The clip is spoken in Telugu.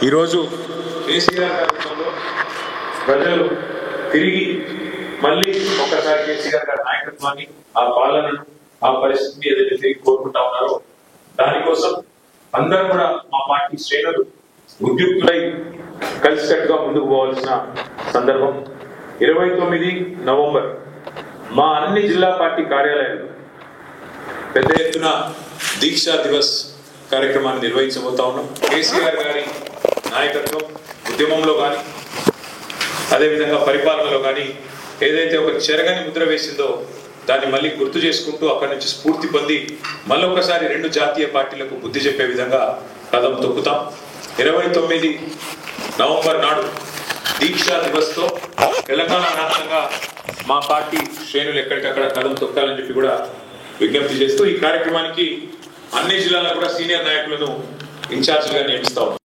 ఈరోజు కేసీఆర్ గారి ప్రజలు తిరిగి మళ్ళీ ఒక్కసారి కేసీఆర్ గారి నాయకత్వాన్ని, ఆ పాలనను, ఆ పరిస్థితిని ఏదైతే తిరిగి కోరుకుంటా ఉన్నారో దానికోసం అందరూ కూడా మా పార్టీ శ్రేణులు ఉద్యుక్తులై కలిసికట్టుగా ముందుకు పోవాల్సిన సందర్భం. 29 నవంబర్ మా అన్ని జిల్లా పార్టీ కార్యాలయాలు పెద్ద ఎత్తున దీక్షా దివస్ కార్యక్రమాన్ని నిర్వహించబోతా ఉన్నాం. కేసీఆర్ గారి నాయకత్వం ఉద్యమంలో కానీ అదేవిధంగా పరిపాలనలో కానీ ఏదైతే ఒక చెరగని ముద్ర వేసిందో దాన్ని మళ్ళీ గుర్తు చేసుకుంటూ అక్కడి నుంచి స్ఫూర్తి పొంది మళ్ళొకసారి 2 జాతీయ పార్టీలకు బుద్ధి చెప్పే విధంగా కదం తొక్కుతాం. 29 నవంబర్ నాడు దీక్షా దివస్తో తెలంగాణ వ్యాప్తంగా మా పార్టీ శ్రేణులు ఎక్కడికక్కడ కదం తొక్కాలని చెప్పి కూడా విజ్ఞప్తి చేస్తూ ఈ కార్యక్రమానికి అన్ని జిల్లాల్లో కూడా సీనియర్ నాయకులను ఇన్ఛార్జిగా నియమిస్తాం.